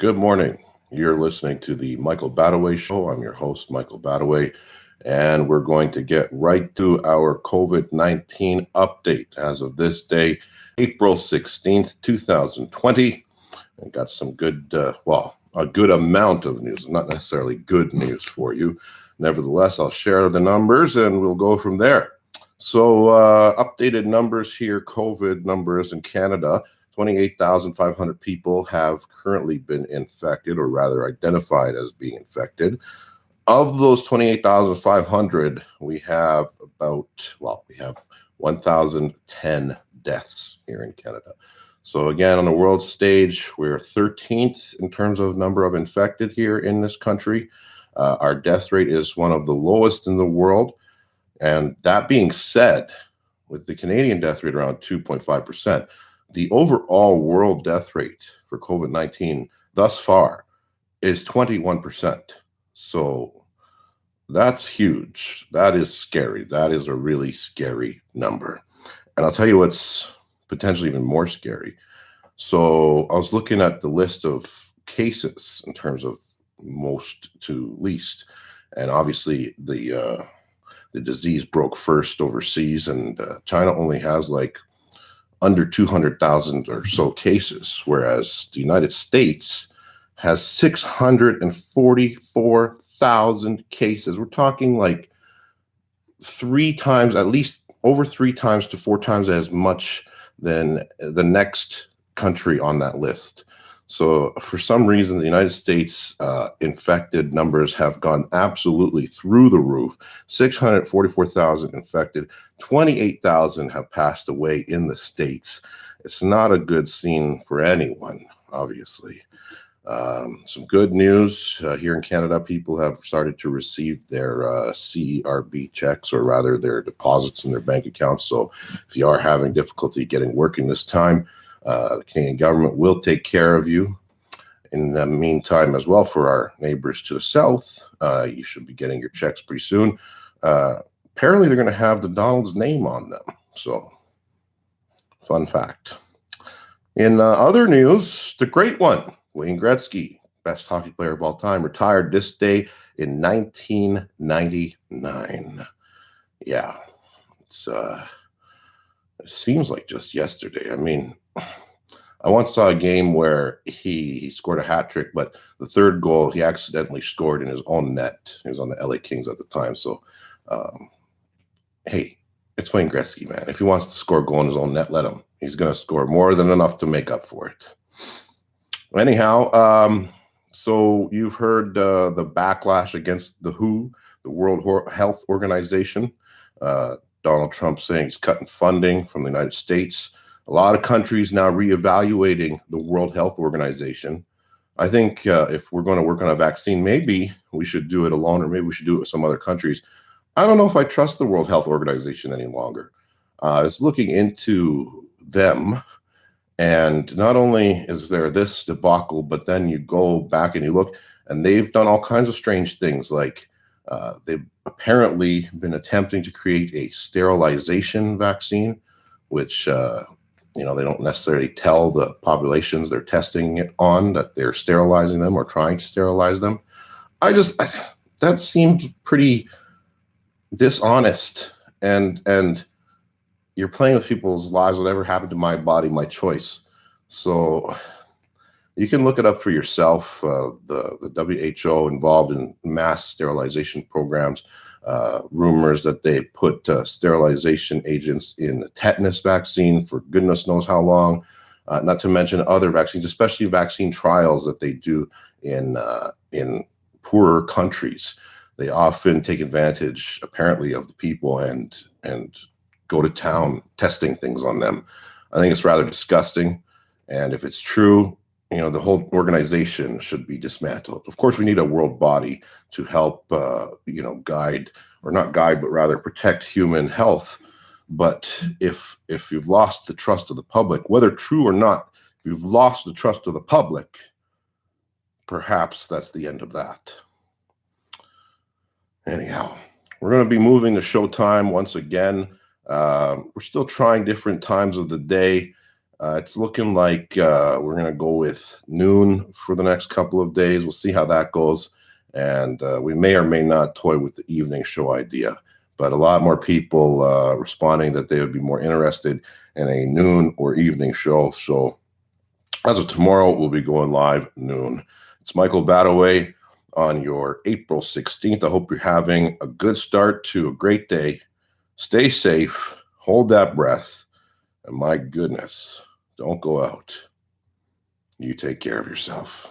Good morning. You're listening to the Michael Badaway Show. I'm your host, Michael Badaway, and we're going to get right to our COVID-19 update as of this day, April 16th, 2020. I got some good, a good amount of news, not necessarily good news for you. Nevertheless, I'll share the numbers and we'll go from there. So, updated numbers here, COVID numbers in Canada. 28,500 people have currently been infected, or rather identified as being infected. Of those 28,500, we have 1,010 deaths here in Canada. So again, on the world stage, we're 13th in terms of number of infected here in this country. Our death rate is one of the lowest in the world. And that being said, with the Canadian death rate around 2.5%, the overall world death rate for COVID-19 thus far is 21%. So that's huge. That is scary. That is a really scary number. And I'll tell you what's potentially even more scary. So I was looking at the list of cases in terms of most to least. And obviously the disease broke first overseas, and China only has like under 200,000 or so cases, whereas the United States has 644,000 cases. We're talking like three times, at least over three times to four times as much than the next country on that list. So for some reason, the United States infected numbers have gone absolutely through the roof. 644,000 infected, 28,000 have passed away in the States. It's not a good scene for anyone, obviously. Some good news here in Canada. People have started to receive their CRB checks, or rather their deposits in their bank accounts. So if you are having difficulty getting work in this time, the Canadian government will take care of you. In the meantime, as well, for our neighbors to the south, you should be getting your checks pretty soon. Apparently, they're going to have the Donald's name on them. So, fun fact. In other news, the great one, Wayne Gretzky, best hockey player of all time, retired this day in 1999. Yeah, it seems like just yesterday. I mean, I once saw a game where he scored a hat trick, but the third goal he accidentally scored in his own net. He was on the LA Kings at the time. So, hey, it's Wayne Gretzky, man. If he wants to score a goal in his own net, let him. He's going to score more than enough to make up for it. Anyhow, so you've heard the backlash against the WHO, the World Health Organization. Donald Trump saying he's cutting funding from the United States. A lot of countries now reevaluating the World Health Organization. I think if we're going to work on a vaccine, maybe we should do it alone, or maybe we should do it with some other countries. I don't know if I trust the World Health Organization any longer. It's looking into them, and not only is there this debacle, but then you go back and you look, and they've done all kinds of strange things, like they've apparently been attempting to create a sterilization vaccine, which they don't necessarily tell the populations they're testing it on that they're sterilizing them or trying to sterilize them. That seems pretty dishonest, and you're playing with people's lives. Whatever happened to my body, my choice. So you can look it up for yourself. The WHO involved in mass sterilization programs. Rumors that they put sterilization agents in the tetanus vaccine for goodness knows how long, not to mention other vaccines, especially vaccine trials that they do in poorer countries. They often take advantage, apparently, of the people and go to town testing things on them. I think it's rather disgusting, and if it's true, the whole organization should be dismantled. Of course, we need a world body to help, guide, or not guide, but rather protect human health. But if you've lost the trust of the public, whether true or not, if you've lost the trust of the public, perhaps that's the end of that. Anyhow, we're going to be moving to showtime once again. We're still trying different times of the day. It's looking like we're going to go with noon for the next couple of days. We'll see how that goes. And we may or may not toy with the evening show idea. But a lot more people responding that they would be more interested in a noon or evening show. So as of tomorrow, we'll be going live noon. It's Michael Badaway on your April 16th. I hope you're having a good start to a great day. Stay safe. Hold that breath. And my goodness, don't go out. You take care of yourself.